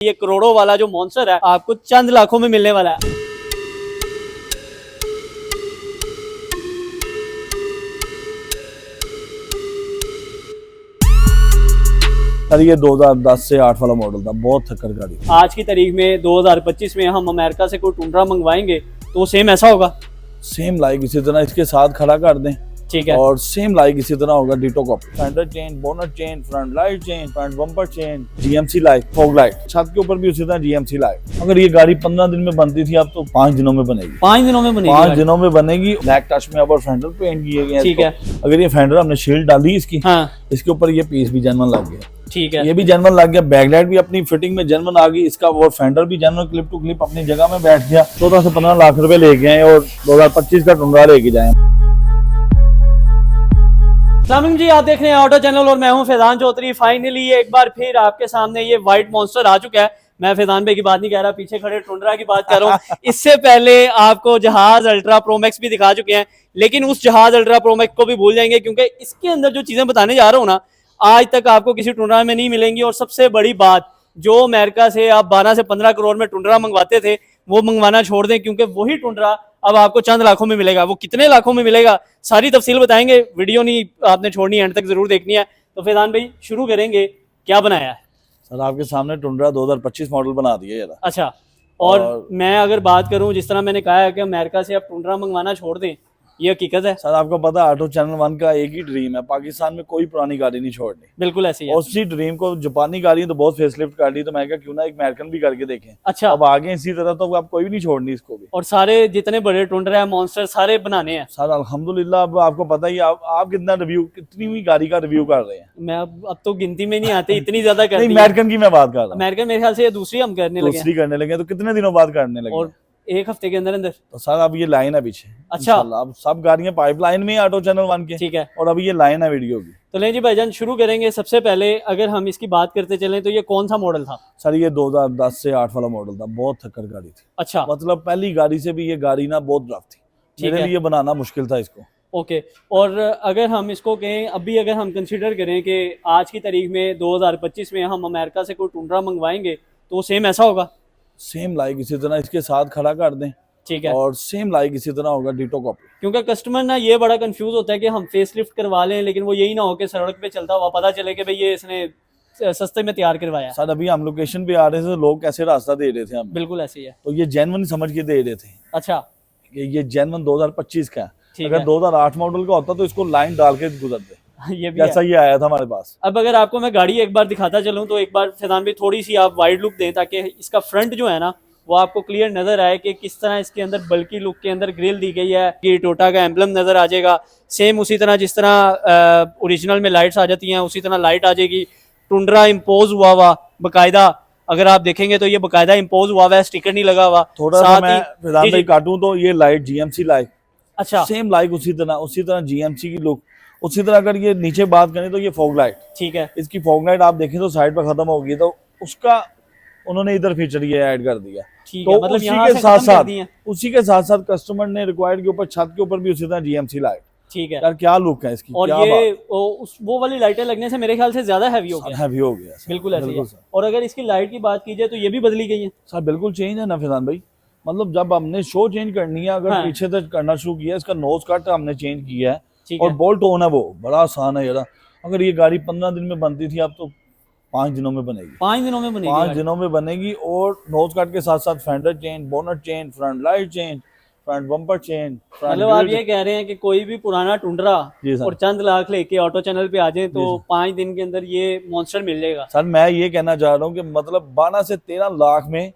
ये करोड़ों वाला जो मॉन्स्टर है आपको चंद लाखों में मिलने वाला है। सर ये 2010 से 8 वाला मॉडल था, बहुत थकर गाड़ी। आज की तारीख में 2025 में हम अमेरिका से कोई टुंड्रा मंगवाएंगे तो सेम ऐसा होगा। सेम लाइक इसी तरह इसके साथ खड़ा कर दें, ठीक है, और सेम लाइक इसी तरह होगा, ditto copy. Fender chain, bonnet chain, front light chain, front bumper chain, GMC light, fog light, छत के ऊपर भी उसी तरह जीएमसी लाइट। अगर ये गाड़ी 15 दिन में बनती थी, अब तो 5 दिनों में बनेगी। 5 दिनों में बनेगी? 5 दिनों में बनेगी। ब्लैक टच में अब फेंडर पेंट किए गए हैं। ठीक है, अगर ये फेंडर हमने शील्ड डाली इसकी, हाँ इसके ऊपर ये पीस भी जेन्युइन लग गया। ठीक है, ये भी जेन्युइन लग गया। बैकलाइट भी अपनी फिटिंग में जेन्युइन आ गई, इसका वो फेंडर भी जेन्युइन क्लिप टू क्लिप अपनी जगह में बैठ गया। 14 से 15 लाख रुपए लेके आए और 2025 का टुंड्रा लेके जाए। सलाम जी, आप देख रहे हैं ऑटो चैनल और मैं हूं फैजान चौधरी। फाइनली एक बार फिर आपके सामने ये व्हाइट मॉन्स्टर आ चुका है। मैं फैजान भाई की बात नहीं कह रहा, पीछे खड़े टुंड्रा की बात कर रहा हूँ। इससे पहले आपको जहाज अल्ट्रा प्रोमैक्स भी दिखा चुके हैं, लेकिन उस जहाज अल्ट्रा प्रोमैक्स को भी भूल जाएंगे क्योंकि इसके अंदर जो चीजें बताने जा रहा हूँ ना, आज तक आपको किसी टुंड्रा में नहीं मिलेंगी। और सबसे बड़ी बात, जो अमेरिका से आप 12 से 15 करोड़ में टुंड्रा मंगवाते थे वो मंगवाना छोड़ दें, क्योंकि वही टुंड्रा अब आपको चंद लाखों में मिलेगा। वो कितने लाखों में मिलेगा सारी तफसील बताएंगे। वीडियो नहीं आपने छोड़नी, एंड तक जरूर देखनी है। तो फैजान भाई शुरू करेंगे, क्या बनाया है? सर आपके सामने टुंड्रा 2025 मॉडल बना दिया जरा। अच्छा, और मैं अगर बात करूं, जिस तरह मैंने कहा है कि अमेरिका से आप टुंड्रा मंगवाना छोड़ दें, ये हकीकत है। सर आपको पता है ऑटो चैनल 1 का एक ही ड्रीम है, पाकिस्तान में कोई पुरानी गाड़ी नहीं छोड़नी। बिल्कुल ऐसे ही है। उसी ड्रीम को जापानी गाड़ी तो बहुत फेसलिफ्ट कर ली, तो मैं क्या क्यों ना एक अमेरिकन भी करके देखें। अच्छा, अब आगे इसी तरह तो आप कोई भी नहीं छोड़नी इसको भी। और सारे जितने बड़े टुंड्रा है मॉन्स्टर सारे बनाने हैं। सर अल्हम्दुलिल्लाह, अब आपको पता ही, आप कितना रिव्यू, कितनी हुई गाड़ी का रिव्यू कर रहे हैं। मैं अब तो गिनती में नहीं आते, इतनी ज्यादा करती है। अमेरिकन की मैं बात कर रहा हूँ। अमेरिकन मेरे ख्याल से ये दूसरी हम करने लगे हैं। दूसरी करने लगे तो कितने दिनों बाद करने लगे, और 1 हफ्ते के अंदर अंदर। तो सर अब ये लाइन है पीछे। अच्छा, अब सब गाड़ियां पाइपलाइन में ऑटो चैनल 1 के, ठीक है। और अभी ये लाइन है वीडियो की। तो लें जी भाईजान, शुरू करेंगे। सबसे पहले अगर हम इसकी बात करते चलें तो ये कौन सा मॉडल था? सर ये 2010 से 8 वाला मॉडल था, बहुत थकर गाड़ी थी। अच्छा, मतलब पहली गाड़ी से भी ये गाड़ी ना बहुत रफ थी, मेरे लिए बनाना मुश्किल था इसको। ओके। और अगर हम इसको कहें, अभी अगर हम कंसीडर करें कि आज की तारीख में 2025 में हम अमेरिका से कोई टुंड्रा मंगवाएंगे तो सेम ऐसा होगा? सेम लाइक इसी तरह इसके साथ खड़ा कर दें, ठीक है, और सेम लाइक इसी तरह होगा, डिटो कॉपी। क्योंकि कस्टमर ना ये बड़ा कंफ्यूज होता है कि हम फेस लिफ्ट करवा लें, लेकिन वो यही ना हो कि सड़क पे चलता हुआ पता चले कि भाई ये इसने सस्ते में तैयार करवाया। सर अभी हम लोकेशन पे आ रहे थे, लोग कैसे रास्ता दे रहे थे हमें। बिल्कुल ऐसे ही है। तो ये जेन्युइन समझ के दे रहे थे। अच्छा, ये जेन्युइन 2025 का है। ठीक अगर है। 2008 मॉडल का होता तो इसको लाइन डाल के गुजरते, ये भी जैसा है। ये आया था हमारे पास। अब अगर आपको मैं गाड़ी एक बार दिखाता चलूं तो एक बार फैजान भी थोड़ी सी आप वाइड लुक दें, ताकि इसका फ्रंट जो है ना वो आपको क्लियर नजर आए कि किस तरह इसके अंदर बल्कि लुक के अंदर ग्रिल दी गई है। ये टोटा का एम्बलम नजर आ जाएगा, सेम उसी तरह जिस तरह ओरिजिनल में लाइट्स आ जाती हैं उसी तरह लाइट आ जाएगी। टुंड्रा इम्पोज हुआ हुआ बकायदा, अगर आप देखेंगे तो ये बकायदा इम्पोज हुआ है, स्टिकर नहीं लगा हुआ। थोड़ा सा मैं फैजान भाई काटूं तो ये लाइट जीएमसी लाइट, अच्छा सेम लाइक उसी तरह जीएमसी की लुक। उसी तरह अगर ये नीचे बात करें तो ये फॉग लाइट, ठीक है, इसकी फॉग लाइट आप देखें तो साइड पर खत्म होगी, तो उसका उन्होंने इधर फीचर ये ऐड कर दिया। ठीक तो है, मतलब उसी यहाँ के से साथ खत्म कर साथ दी है। उसी के साथ साथ कस्टमर ने रिक्वायर्ड के ऊपर छत के ऊपर भी उसी तरह जीएमसी लाइट। ठीक है यार क्या लुक है इसकी, और क्या ये वो वाली लाइटें लगने से मेरे ख्याल से ज्यादा हैवी हो गया। हैवी हो गया सर। बिल्कुल ऐसे ही है। सर। और अगर इसकी लाइट की बात की जाए तो ये भी बदली गई है। सर बिल्कुल चेंज है ना फैजान भाई, मतलब जब हमने शो चेंज करनी है, अगर हाँ। पीछे से करना शुरू किया, इसका नोज कट हमने चेंज किया है, ठीक और है, बोल्ट होना वो बड़ा आसान है यार। अगर ये गाड़ी 15 दिन में बनती थी, अब तो 5 दिनों में बनेगी। 5 दिनों में बनेगी 5 गाड़ी। दिनों में बनेगी। और नोज कट के साथ साथ fender chain, bonnet chain, front light chain, front bumper chain, मतलब आप ये कह रहे हैं कि कोई भी पुराना टुंड्रा जी सर। और चंद लाख लेके ऑटो चैनल पे आ जाए तो 5 दिन के अंदर ये मॉन्स्टर मिल जाएगा। सर मैं ये कहना चाह रहा हूँ कि मतलब 12 से 13 लाख में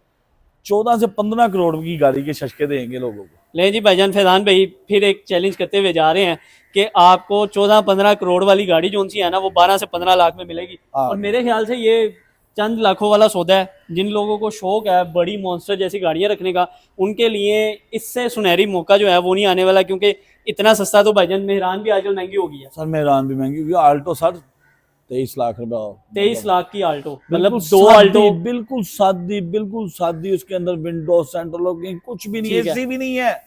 14 से 15 करोड़ की गाड़ी के शशके देंगे लोगों को। ले जी भाईजान, फैजान भाई फिर एक चैलेंज करते हुए जा रहे हैं कि आपको 14-15 करोड़ वाली गाड़ी जो सी है ना वो 12 से 15 लाख में मिलेगी। हाँ। और मेरे ख्याल से ये चंद लाखों वाला सौदा है। जिन लोगों को शौक है बड़ी मॉन्स्टर जैसी गाड़ियां रखने का, उनके लिए इससे सुनहरी मौका जो है वो नहीं आने वाला, क्योंकि इतना सस्ता तो भाईजान मेहरान भी आजकल महंगी हो गई है। सर मेहरान भी महंगी होगी। आल्टो सर 23 लाख रुपए, 23 लाख की आल्टो, मतलब बिल्कुल 2 आल्टो। बिल्कुल सादी उसके अंदर विंडो सेंट्रल लॉकिंग कुछ भी नहीं है, ठीक है। एसी भी नहीं है।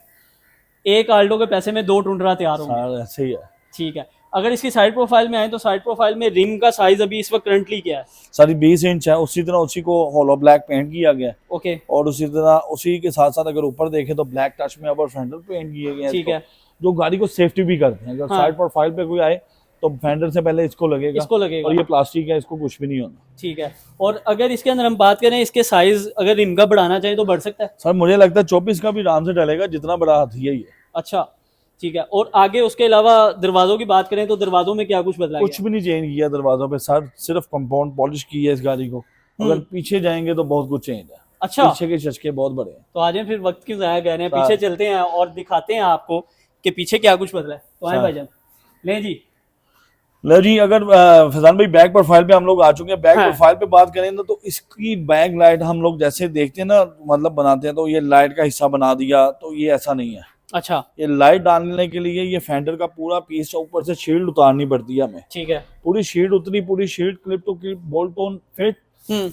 एक आल्टो के पैसे में 2 टुंड्रा तैयार होंगे। सर ऐसे ही है। ठीक है। अगर इसकी साइड प्रोफाइल में आए तो साइड प्रोफाइल में रिम का साइज अभी इस वक्त करंटली क्या है? सारी 20 इंच है, उसी तरह उसी को होलो ब्लैक पेंट किया गया है। ओके, और उसी तरह उसी के साथ साथ अगर ऊपर देखें तो ब्लैक टच में अपर फेंडर पेंट किए गए हैं ठीक है, जो गाड़ी को सेफ्टी भी करते हैं। अगर हाँ। साइड प्रोफाइल पे कोई आए तो फेंडर से पहले इसको लगेगा, इसको लगेगा। और ये प्लास्टिक है, इसको कुछ भी नहीं होना। ठीक है। और अगर इसके अंदर हम बात करें इसके साइज, अगर रिम का बढ़ाना चाहे तो बढ़ सकता है? सर मुझे लगता है 24 का भी आराम से डलेगा, जितना बड़ा हाथी है ये। अच्छा, ठीक है। और आगे उसके अलावा दरवाजों की बात करें तो दरवाजों में क्या कुछ बदला कुछ भी नहीं चेंज किया दरवाजों पे सर, सिर्फ कंपाउंड पॉलिश की है इस गाड़ी को। अगर पीछे जाएंगे तो बहुत कुछ चेंज है। अच्छा, पीछे के शशके बहुत बड़े हैं। तो आज फिर वक्त क्यों जाया गए हैं, पीछे चलते हैं और दिखाते हैं आपको कि पीछे क्या कुछ बदला है। तो आए भाईजान, ले जी। लो जी, अगर फैजान भाई बैक प्रोफाइल पे हम लोग आ चुके हैं। बैक प्रोफाइल पे बात करें ना तो इसकी बैक लाइट हम लोग जैसे देखते हैं ना, मतलब बनाते हैं तो ये लाइट का हिस्सा बना दिया, तो ये ऐसा नहीं है। अच्छा, ये लाइट डालने के लिए ये फेंडर का पूरा पीस ऊपर से शील्ड उतारनी पड़ती है हमें। ठीक है, पूरी शील्ड उतरी, पूरी shield clip to clip bolt on fit,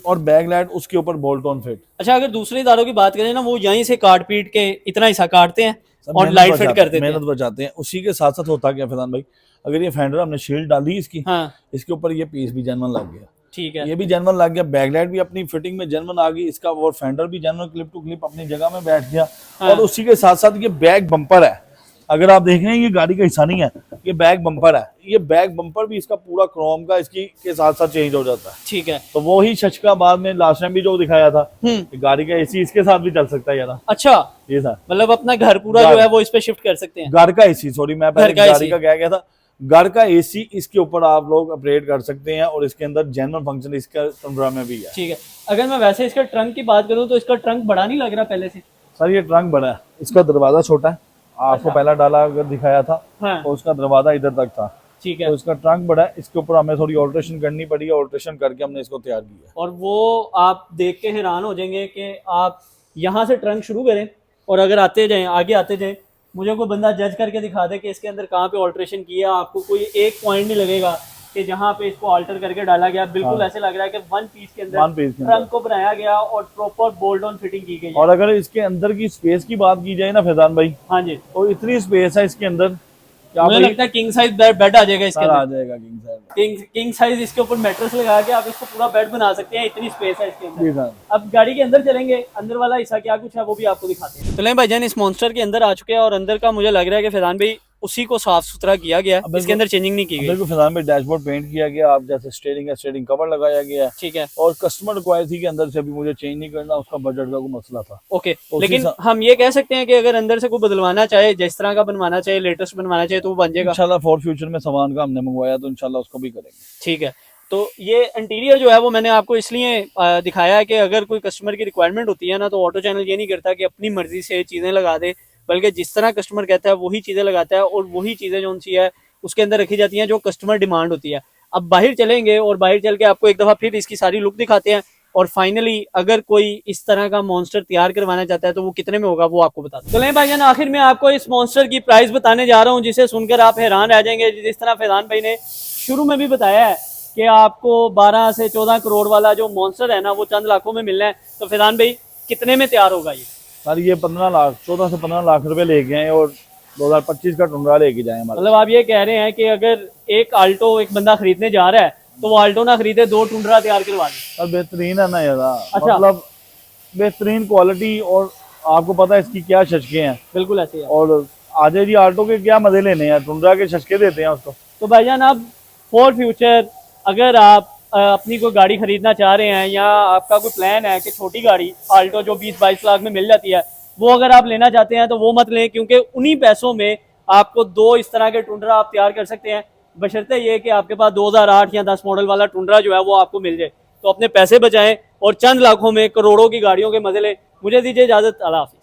और बैक लाइट उसके ऊपर बोल्ट ऑन फिट। अच्छा, अगर दूसरे इदारों की बात करें ना, वो यहीं से काट पीट के इतना हिस्सा काटते हैं और लाइट फिट कर देते हैं, मेहनत बचाते हैं। उसी के साथ साथ होता क्या फैजान भाई, अगर ये फेंडर हमने शील्ड डाली इसकी, हाँ, इसके ऊपर ये पीस भी जेन्युइन लग गया। ठीक है, ये भी जेन्युइन लग गया, बैकलाइट भी अपनी फिटिंग में जेन्युइन आ गई, इसका वो फेंडर भी जेन्युइन क्लिप टू क्लिप अपनी जगह में बैठ गया। हाँ। और उसी के साथ साथ ये बैक बम्पर है, अगर आप देख रहे हैं ये गाड़ी का हिस्सा नहीं है, ये बैक बम्पर है। ये बैक बम्पर भी इसका पूरा क्रोम का इसकी के साथ साथ चेंज हो जाता है। ठीक है। तो वो ही शचका बाद में लास्ट टाइम भी जो दिखाया था, कि गाड़ी का एसी इसके साथ भी चल सकता है यार। अच्छा, ये था, मतलब अपना घर पूरा जो है वो इस पे शिफ्ट कर सकते हैं। घर का एसी, सॉरी मैं पहले घर का गाड़ी का क्या गया था, घर का एसी इसके ऊपर आप लोग अपग्रेड कर सकते हैं, और इसके अंदर जेन्युइन फंक्शन इसका टुंड्रा में भी है। ठीक है। अगर मैं वैसे इसका ट्रंक की बात करूं तो इसका ट्रंक बड़ा नहीं लग रहा पहले से? सर ये ट्रंक बड़ा है, इसका दरवाजा छोटा है। आपको पहला डाला अगर दिखाया था, हाँ, तो उसका दरवाजा इधर तक था। ठीक है। तो इसका ट्रंक बड़ा है, इसके ऊपर हमें थोड़ी ऑल्ट्रेशन करनी पड़ी है, ऑल्ट्रेशन करके हमने इसको तैयार किया। और वो आप देख के हैरान हो जाएंगे कि आप यहाँ से ट्रंक शुरू करें और अगर आते जाएं, आगे आते जाएं, मुझे कोई बंदा जज करके दिखा दे कि इसके अंदर कहाँ पे ऑल्ट्रेशन किया, आपको कोई एक पॉइंट नहीं लगेगा कि जहाँ पे इसको ऑल्टर करके डाला गया। बिल्कुल ऐसे लग रहा है कि वन पीस के अंदर ट्रंक को बनाया गया और प्रॉपर बोल्ट ऑन फिटिंग की गई है। और अगर इसके अंदर की स्पेस की बात की जाए ना फैजान भाई, हाँ जी, तो इतनी स्पेस है इसके अंदर, मुझे लगता है किंग साइज बेड आ जाएगा इसके आ अंदर। जाएगा किंग साइज। किंग साइज इसके ऊपर मैट्रेस लगा के आप इसको पूरा बेड बना सकते हैं, इतनी स्पेस है इसके अंदर। जी सर। अब गाड़ी के अंदर चलेंगे, अंदर वाला हिस्सा क्या कुछ है वो भी आपको दिखाते हैं। चलें भाईजान, इस मॉन्स्टर के अंदर आ चुके हैं और अंदर का मुझे लग रहा है कि फैजान भाई उसी को साफ सुथरा किया गया है, इसके अंदर चेंजिंग नहीं की गई। बिल्कुल फैजान भाई, डैशबोर्ड पेंट किया गया, आप जैसे स्टीयरिंग है स्टीयरिंग कवर लगाया गया है। ठीक है। और कस्टमर रिक्वायर्ड थी कि अंदर से अभी मुझे चेंज नहीं करना, उसका बजट का कोई मसला था। ओके, लेकिन हम ये कह सकते हैं कि अगर अंदर से कोई बदलवाना चाहे, जिस तरह का बनवाना चाहे, लेटेस्ट बनवाना चाहे, तो वो बन जाएगा इंशाल्लाह। फॉर फ्यूचर में सामान का हमने मंगवाया तो इंशाल्लाह उसको भी करेंगे। ठीक है। तो ये इंटीरियर जो है वो मैंने आपको इसलिए दिखाया है कि अगर कोई कस्टमर की रिक्वायरमेंट होती है ना, तो ऑटो चैनल ये नहीं करता कि अपनी मर्जी से चीज़ें लगा दे, बल्कि जिस तरह कस्टमर कहता है वही चीज़ें लगाता है, और वही चीज़ें जो सी है उसके अंदर रखी जाती हैं जो कस्टमर डिमांड होती है। अब बाहर चलेंगे और बाहर चल के आपको एक दफ़ा फिर इसकी सारी लुक दिखाते हैं, और फाइनली अगर कोई इस तरह का मॉन्स्टर तैयार करवाना चाहता है तो वो कितने में होगा वो आपको बता दो। चलें भाईजान, आखिर में आपको इस मॉन्स्टर की प्राइस बताने जा रहा हूँ, जिसे सुनकर आप हैरान रह जाएंगे। जिस तरह फैजान भाई ने शुरू में भी बताया है कि आपको 12 से 14 करोड़ वाला जो मॉन्स्टर है ना वो चंद लाखों में मिलना है, तो फैजान भाई कितने में तैयार होगा ये? सर ये 15 लाख 14 से 15 लाख रुपए लेके आए और 2025 का टुंड्रा लेके जाए हमारा। मतलब आप ये कह रहे हैं कि अगर एक आल्टो एक बंदा खरीदने जा रहा है तो वो आल्टो ना खरीदे, 2 टुंड्रा तैयार करवा दे। सर बेहतरीन है ना यार। अच्छा। मतलब बेहतरीन क्वालिटी, और आपको पता है इसकी क्या शचके हैं। बिल्कुल ऐसे ही। और आजे जी आल्टो के क्या मजे लेने हैं, टुंड्रा के शचके देते हैं उसको। तो भाईजान, अब फॉर फ्यूचर अगर आप अपनी कोई गाड़ी खरीदना चाह रहे हैं, या आपका कोई प्लान है कि छोटी गाड़ी आल्टो जो 20-22 लाख में मिल जाती है वो अगर आप लेना चाहते हैं तो वो मत लें, क्योंकि उन्हीं पैसों में आपको 2 इस तरह के टुंड्रा आप तैयार कर सकते हैं, बशर्ते ये कि आपके पास 2008 या 10 मॉडल वाला टुंड्रा जो है वो आपको मिल जाए। तो अपने पैसे बचाएं और चंद लाखों में करोड़ों की गाड़ियों के मजे लें। मुझे दीजिए इजाजत, अल्लाह हाफिज़।